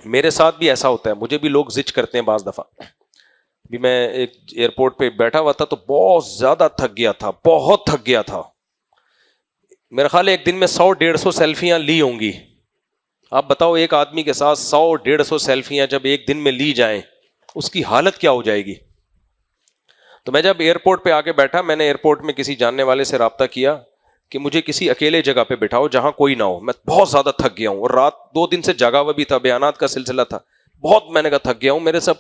میرے ساتھ بھی ایسا ہوتا ہے, مجھے بھی لوگ زچ کرتے ہیں بعض دفعہ. بھی میں ایک ایئرپورٹ پہ بیٹھا ہوا تھا تو بہت زیادہ تھک گیا تھا, بہت تھک گیا تھا. میرا خیال ہے ایک دن میں 100-150 سیلفیاں لی ہوں گی. آپ بتاؤ ایک آدمی کے ساتھ 100-150 سیلفیاں جب ایک دن میں لی جائیں اس کی حالت کیا ہو جائے گی. تو میں جب ایئرپورٹ پہ آ کے بیٹھا, میں نے ایئرپورٹ میں کسی جاننے والے سے رابطہ کیا کہ مجھے کسی اکیلے جگہ پہ بٹھاؤ جہاں کوئی نہ ہو, میں بہت زیادہ تھک گیا ہوں, اور رات 2 دن سے جگا ہوا بھی تھا, بیانات کا سلسلہ تھا, بہت میں نے کہا تھک گیا ہوں, میرے سب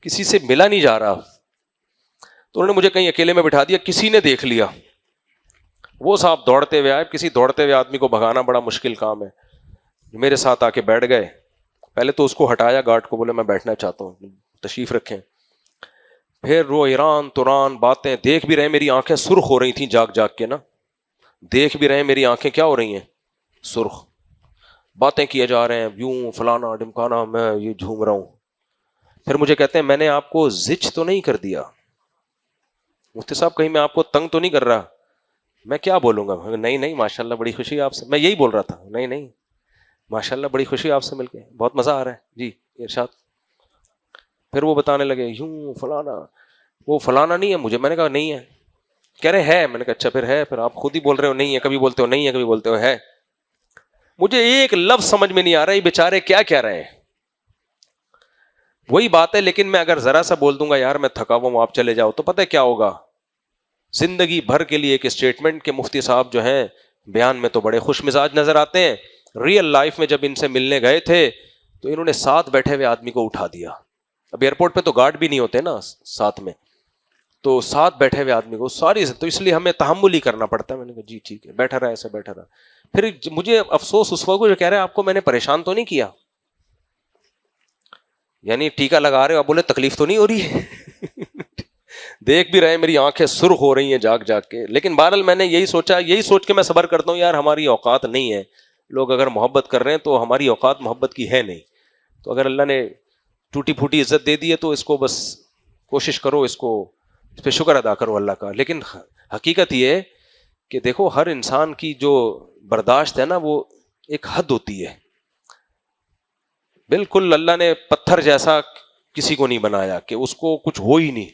کسی سے ملا نہیں جا رہا. تو انہوں نے مجھے کہیں اکیلے میں بٹھا دیا, کسی نے دیکھ لیا, وہ صاحب دوڑتے ہوئے آئے. کسی دوڑتے ہوئے آدمی کو بھگانا بڑا مشکل کام ہے. میرے ساتھ آ کے بیٹھ گئے, پہلے تو اس کو ہٹایا گارڈ کو, بولے میں بیٹھنا چاہتا ہوں, تشریف رکھیں. پھر وہ ایران توران باتیں, دیکھ بھی رہے میری آنکھیں سرخ ہو رہی تھیں جاگ جاگ کے نا, دیکھ بھی رہے میری آنکھیں کیا ہو رہی ہیں, سرخ. باتیں کیے جا رہے ہیں یوں فلانا ڈمکانا, میں یہ جھوم رہا ہوں. پھر مجھے کہتے ہیں میں نے آپ کو زچ تو نہیں کر دیا مفتی صاحب, کہیں میں آپ کو تنگ تو نہیں کر رہا. میں کیا بولوں گا, نہیں ماشاءاللہ بڑی خوشی آپ سے, میں یہی بول رہا تھا, نہیں ماشاءاللہ بڑی خوشی آپ سے مل کے, بہت مزہ آ رہا ہے جی ارشاد. پھر وہ بتانے لگے یوں فلانا, وہ فلانا نہیں ہے مجھے. میں نے کہا نہیں ہے. کہہ رہے ہے. میں نے کہا اچھا پھر ہے, پھر آپ خود ہی بول رہے ہو نہیں ہے, کبھی بولتے ہو نہیں ہے, کبھی بولتے ہو ہے. مجھے ایک لفظ سمجھ میں نہیں آ رہا یہ بیچارے کیا کہہ رہے ہیں. وہی بات ہے, لیکن میں اگر ذرا سا بول دوں گا یار میں تھکا ہوا ہوں آپ چلے جاؤ, تو پتہ ہے کیا ہوگا, زندگی بھر کے لیے ایک اسٹیٹمنٹ کہ مفتی صاحب جو ہیں بیان میں تو بڑے خوش مزاج نظر آتے ہیں, ریئل لائف میں جب ان سے ملنے گئے تھے تو انہوں نے ساتھ بیٹھے ہوئے آدمی کو اٹھا دیا. اب ایئرپورٹ پہ تو گارڈ بھی نہیں ہوتے نا ساتھ میں, تو ساتھ بیٹھے ہوئے آدمی کو ساری, تو اس لیے ہمیں تحمل ہی کرنا پڑتا ہے. میں نے کہا جی ٹھیک ہے, بیٹھا رہا ایسے بیٹھا رہا. پھر مجھے افسوس اس وقت جو کہہ رہے ہیں آپ کو میں نے پریشان تو نہیں کیا, یعنی ٹیکا لگا رہے ہو, آپ بولے تکلیف تو نہیں ہو رہی ہے. دیکھ بھی رہے میری آنکھیں سرخ ہو رہی ہیں جاگ جاگ کے, لیکن بہرحال میں نے یہی سوچا, یہی سوچ کے میں صبر کرتا ہوں یار ہماری اوقات نہیں ہے. لوگ اگر محبت کر رہے ہیں تو ہماری اوقات محبت کی ہے نہیں, تو اگر اللہ نے ٹوٹی پھوٹی عزت دے دی ہے تو اس کو بس کوشش کرو, اس پہ شکر ادا کرو اللہ کا. لیکن حقیقت یہ ہے کہ دیکھو ہر انسان کی جو برداشت ہے نا وہ ایک حد ہوتی ہے. بالکل اللہ نے پتھر جیسا کسی کو نہیں بنایا کہ اس کو کچھ ہو ہی نہیں,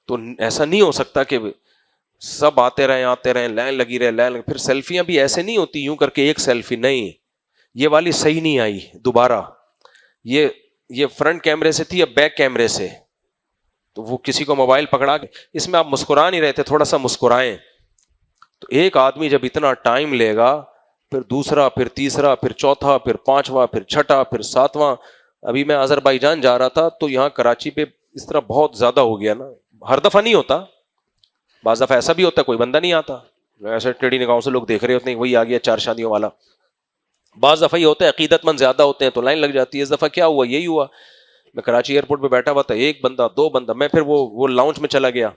تو ایسا نہیں ہو سکتا کہ سب آتے رہیں لائن لگی رہے. پھر سیلفیاں بھی ایسے نہیں ہوتی یوں کر کے ایک سیلفی, نہیں یہ والی صحیح نہیں آئی دوبارہ, یہ فرنٹ کیمرے سے تھی, اب بیک کیمرے سے. تو وہ کسی کو موبائل پکڑا کے, اس میں آپ مسکرا نہیں رہے تھے, تھوڑا سا مسکرائیں. تو ایک آدمی جب اتنا ٹائم لے گا, پھر دوسرا, پھر تیسرا, پھر چوتھا, پھر پانچواں, پھر چھٹا, پھر ساتواں. ابھی میں آذربائیجان جا رہا تھا تو یہاں کراچی پہ اس طرح بہت زیادہ ہو گیا نا, ہر دفعہ نہیں ہوتا, بعض دفعہ ایسا بھی ہوتا ہے کوئی بندہ نہیں آتا, ایسے ٹیڑھی نگاہوں سے لوگ دیکھ رہے ہوتے ہیں وہی آ گیا 4 شادیوں والا. بعض دفعہ یہ ہوتا ہے عقیدت مند زیادہ ہوتے ہیں تو لائن لگ جاتی ہے. اس دفعہ کیا ہوا, یہی ہوا, میں کراچی ایئرپورٹ پہ بیٹھا ہوا تھا, 1 بندہ 2 بندہ, میں پھر وہ لاؤنج میں چلا گیا,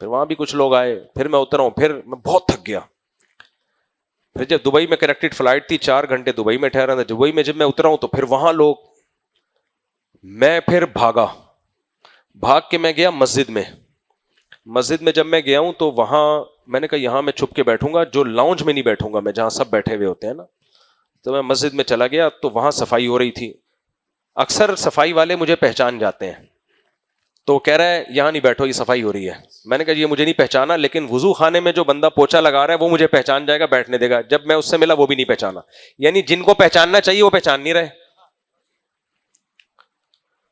پھر وہاں بھی کچھ لوگ آئے, پھر میں اترا ہوں, پھر میں بہت تھک گیا. پھر جب دبئی میں کنیکٹڈ فلائٹ تھی 4 گھنٹے دبئی میں ٹھہرا تھا, دبئی میں جب میں اترا ہوں تو پھر وہاں لوگ, میں پھر بھاگ کے میں گیا مسجد میں جب میں گیا ہوں تو وہاں میں نے کہا یہاں میں چھپ کے بیٹھوں گا, جو لاؤنج میں نہیں بیٹھوں گا میں, جہاں سب بیٹھے ہوئے ہوتے ہیں نا. تو میں مسجد میں چلا گیا تو وہاں صفائی ہو رہی تھی. اکثر صفائی والے مجھے پہچان جاتے ہیں, تو وہ کہہ رہا ہے یہاں نہیں بیٹھو یہ صفائی ہو رہی ہے. میں نے کہا یہ مجھے نہیں پہچانا, لیکن وضو خانے میں جو بندہ پوچھا لگا رہا ہے وہ مجھے پہچان جائے گا, بیٹھنے دے گا. جب میں اس سے ملا وہ بھی نہیں پہچانا, یعنی جن کو پہچاننا چاہیے وہ پہچان نہیں رہے.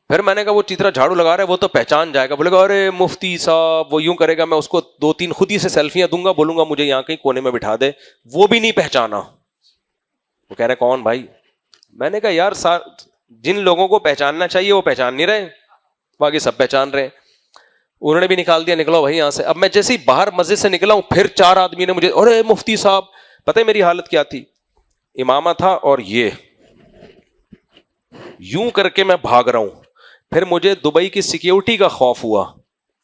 پھر میں نے کہا وہ چترا جھاڑو لگا رہا ہے وہ تو پہچان جائے گا. بولے گا ارے مفتی صاحب وہ یوں کرے گا, میں اس کو 2-3 خود ہی سے سیلفیاں دوں گا, بولوں گا مجھے یہاں کہیں کونے میں بٹھا دے, وہ بھی نہیں پہچانا. وہ کہہ رہے کون بھائی؟ میں نے کہا یار جن لوگوں کو پہچاننا چاہیے وہ پہچان نہیں رہے, باقی سب پہچان رہے. انہوں نے بھی نکال دیا, نکلو بھائی یہاں سے. اب میں جیسے ہی باہر مسجد سے نکلا ہوں پھر 4 آدمی نے مجھے, ارے مفتی صاحب. پتہ ہے میری حالت کیا تھی؟ امامہ تھا اور یہ یوں کر کے میں بھاگ رہا ہوں. پھر مجھے دبئی کی سیکیورٹی کا خوف ہوا,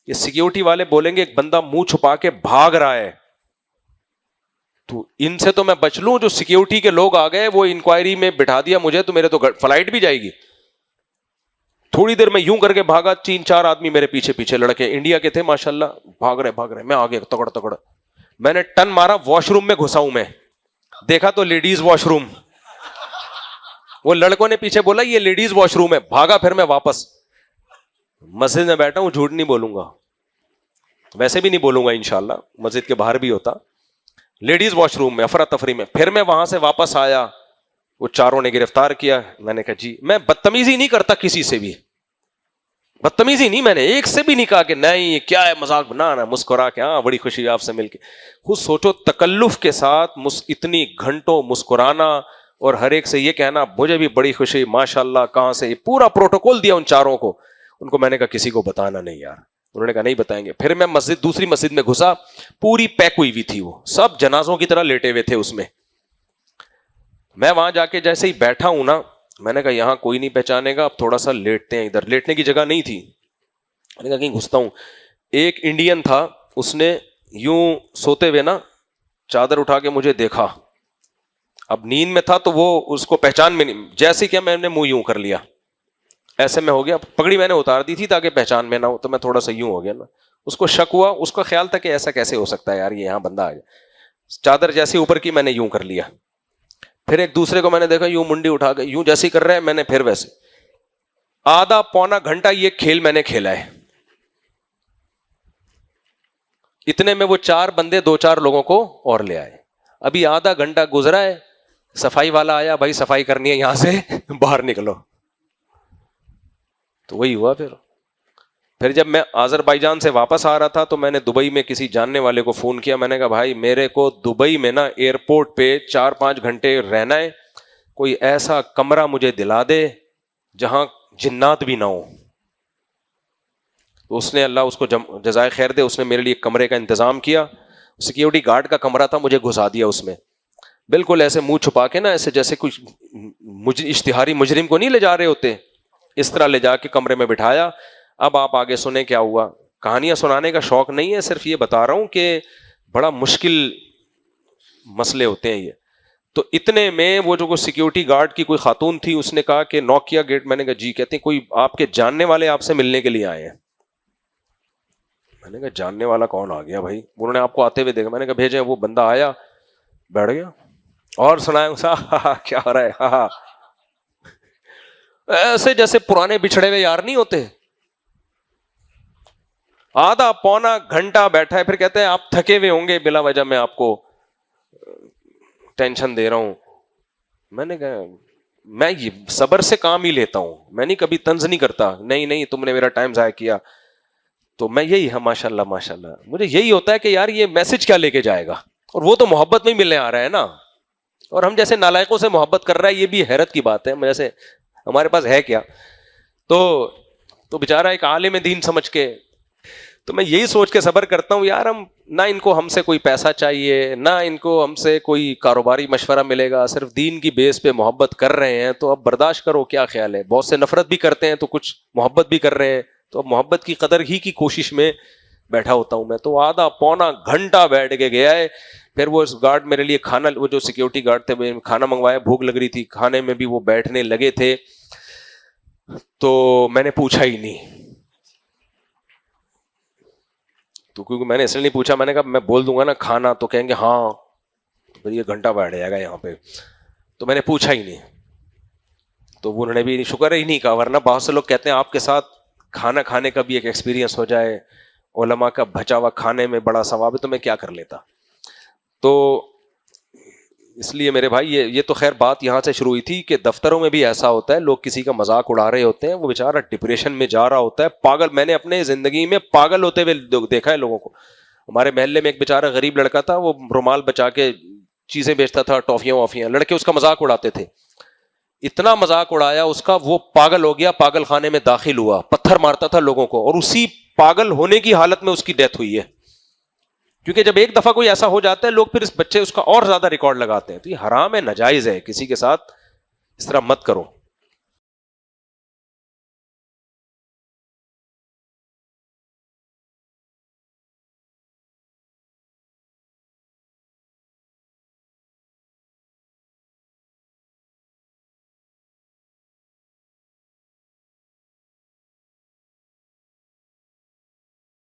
یہ سیکیورٹی والے بولیں گے ایک بندہ منہ چھپا کے بھاگ رہا ہے, تو ان سے تو میں بچ لوں. جو سیکیورٹی کے لوگ آ گئے وہ انکوائری میں بٹھا دیا مجھے, تو میرے تو فلائٹ بھی جائے گی. تھوڑی دیر میں یوں کر کے بھاگا, 3-4 آدمی میرے پیچھے لڑکے انڈیا کے تھے ماشاءاللہ, بھاگ رہے. میں آگے تگڑ, میں نے ٹن مارا, واش روم میں گھسا ہوں. میں دیکھا تو لیڈیز واش روم, وہ لڑکوں نے پیچھے بولا یہ لیڈیز واش روم ہے, بھاگا, پھر میں واپس مسجد میں بیٹھا ہوں, جھوٹ نہیں بولوں گا, ویسے بھی نہیں بولوں گا انشاءاللہ, مسجد کے باہر بھی ہوتا, لیڈیز واش روم میں افراتفری میں. پھر میں وہاں سے واپس آیا, وہ چاروں نے گرفتار کیا. میں نے کہا جی, میں بدتمیزی نہیں کرتا کسی سے بھی, بدتمیزی نہیں, میں نے ایک سے بھی نہیں کہا کہ نہیں کیا ہے مذاق بنانا, مسکرا کے ہاں بڑی خوشی آپ سے مل کے. خود سوچو تکلف کے ساتھ اتنی گھنٹوں مسکرانا اور ہر ایک سے یہ کہنا مجھے بھی بڑی خوشی ماشاءاللہ, کہاں سے, پورا پروٹوکول دیا ان چاروں کو. ان کو میں نے کہا کسی کو بتانا نہیں یار, انہوں نے کہا نہیں بتائیں گے. پھر میں دوسری مسجد میں گھسا, پوری پیک ہوئی ہوئی تھی, وہ سب جنازوں کی طرح لیٹے ہوئے تھے اس میں. میں وہاں جا کے جیسے ہی بیٹھا ہوں نا, میں نے کہا یہاں کوئی نہیں پہچانے گا, اب تھوڑا سا لیٹتے ہیں, ادھر لیٹنے کی جگہ نہیں تھی. میں نے کہا کہیں گھستا ہوں. ایک انڈین تھا, اس نے یوں سوتے ہوئے نا چادر اٹھا کے مجھے دیکھا, اب نیند میں تھا تو وہ اس کو پہچان میں نہیں, جیسے کہ میں نے منہ یوں کر لیا, ایسے میں ہو گیا, پگڑی میں نے اتار دی تھی تاکہ پہچان میں نہ ہو, تو میں تھوڑا سا یوں ہو گیا نا. اس کو شک ہوا, اس کا خیال تھا کہ ایسا کیسے ہو سکتا ہے یار, یہ یہاں بندہ آ گیا. چادر جیسی اوپر کی میں نے یوں کر لیا. پھر ایک دوسرے کو میں نے دیکھا یوں منڈی اٹھا کے یوں جیسی کر رہے ہیں, میں نے پھر ویسے. آدھا پونا گھنٹہ یہ کھیل میں نے کھیلا ہے. اتنے میں وہ 4 بندے 2-4 لوگوں کو اور لے آئے. ابھی آدھا گھنٹہ گزرا ہے, صفائی والا آیا, بھائی صفائی کرنی ہے یہاں سے باہر نکلو. تو وہی ہوا. پھر جب میں آذربائیجان سے واپس آ رہا تھا تو میں نے دبئی میں کسی جاننے والے کو فون کیا. میں نے کہا بھائی میرے کو دبئی میں نا ایئرپورٹ پہ 4-5 گھنٹے رہنا ہے, کوئی ایسا کمرہ مجھے دلا دے جہاں جنات بھی نہ ہو. تو اس نے, اللہ اس کو جزائے خیر دے, اس نے میرے لیے کمرے کا انتظام کیا. سیکیورٹی گارڈ کا کمرہ تھا, مجھے گھسا دیا اس میں, بالکل ایسے منہ چھپا کے نا, ایسے جیسے کچھ اشتہاری مجرم کو نہیں لے جا رہے ہوتے, اس طرح لے جا کے کمرے میں بٹھایا. اب آپ آگے سنیں کیا ہوا. کہانیاں سنانے کا شوق نہیں ہے, صرف یہ بتا رہا ہوں کہ بڑا مشکل مسئلے ہوتے ہیں یہ. تو اتنے میں وہ جو سیکیورٹی گارڈ کی کوئی خاتون تھی, اس نے کہا کہ نوک کیا گیٹ. میں نے کہا جی. کہتے ہیں کوئی آپ کے جاننے والے آپ سے ملنے کے لیے آئے ہیں. میں نے کہا جاننے والا کون آ گیا بھائی, انہوں نے آپ کو آتے ہوئے دیکھا. میں نے کہا بھیجیں. وہ بندہ آیا, بیٹھ گیا اور سنایا کیا ہو رہا ہے, ہاں ایسے جیسے پرانے بچھڑے ہوئے یار نہیں ہوتے. آدھا پونا گھنٹہ بیٹھا ہے, پھر کہتے ہیں آپ تھکے ہوئے ہوں گے, بلا وجہ میں آپ کو ٹینشن دے رہا ہوں. میں نے کہا میں یہ صبر سے کام ہی لیتا ہوں, میں نہیں کبھی طنز نہیں کرتا. نہیں تم نے میرا ٹائم ضائع کیا. تو میں یہی ہے ماشاء اللہ ماشاء اللہ, مجھے یہی ہوتا ہے کہ یار یہ میسج کیا لے کے جائے گا, اور وہ تو محبت میں ملنے آ رہا ہے نا, اور ہم جیسے نالائقوں سے محبت کر رہا ہے, یہ بھی حیرت کی بات ہے. جیسے ہمارے پاس ہے کیا, تو بیچارہ ایک عالم دین سمجھ کے, تو میں یہی سوچ کے صبر کرتا ہوں یار, نہ ان کو ہم سے کوئی پیسہ چاہیے, نہ ان کو ہم سے کوئی کاروباری مشورہ ملے گا, صرف دین کی بیس پہ محبت کر رہے ہیں, تو اب برداشت کرو. کیا خیال ہے, بہت سے نفرت بھی کرتے ہیں تو کچھ محبت بھی کر رہے ہیں, تو اب محبت کی قدر ہی کی کوشش میں بیٹھا ہوتا ہوں میں. تو آدھا پونا گھنٹہ بیٹھ کے گیا ہے. پھر وہ گارڈ میرے لیے کھانا, وہ جو سیکیورٹی گارڈ تھے, کھانا منگوایا, بھوک لگ رہی تھی, کھانے میں بھی وہ بیٹھنے لگے تھے. تو میں نے پوچھا ہی نہیں, تو کیونکہ میں نے اس لیے نہیں پوچھا, میں نے کہا میں بول دوں گا نا کھانا تو کہیں گے ہاں, تو یہ گھنٹہ بیٹھ جائے گا یہاں پہ. تو میں نے پوچھا ہی نہیں, تو انہوں نے بھی شکر ہی نہیں کہا. ورنہ بہت سے لوگ کہتے ہیں آپ کے ساتھ کھانا کھانے کا بھی ایک ایکسپیرینس ہو جائے, علماء کا بچا ہوا کھانے میں بڑا ثواب ہے, تو میں کیا کر لیتا. تو اس لیے میرے بھائی یہ تو خیر بات یہاں سے شروع ہوئی تھی کہ دفتروں میں بھی ایسا ہوتا ہے, لوگ کسی کا مذاق اڑا رہے ہوتے ہیں, وہ بیچارہ ڈپریشن میں جا رہا ہوتا ہے, پاگل. میں نے اپنے زندگی میں پاگل ہوتے ہوئے دیکھا ہے لوگوں کو. ہمارے محلے میں ایک بیچارہ غریب لڑکا تھا, وہ رومال بچا کے چیزیں بیچتا تھا, ٹافیاں وافیاں, لڑکے اس کا مذاق اڑاتے تھے. اتنا مذاق اڑایا اس کا, وہ پاگل ہو گیا, پاگل خانے میں داخل ہوا, پتھر مارتا تھا لوگوں کو, اور اسی پاگل ہونے کی حالت میں اس کی ڈیتھ ہوئی ہے. کیونکہ جب ایک دفعہ کوئی ایسا ہو جاتا ہے, لوگ پھر اس بچے اس کا اور زیادہ ریکارڈ لگاتے ہیں. تو یہ حرام ہے, ناجائز ہے, کسی کے ساتھ اس طرح مت کرو.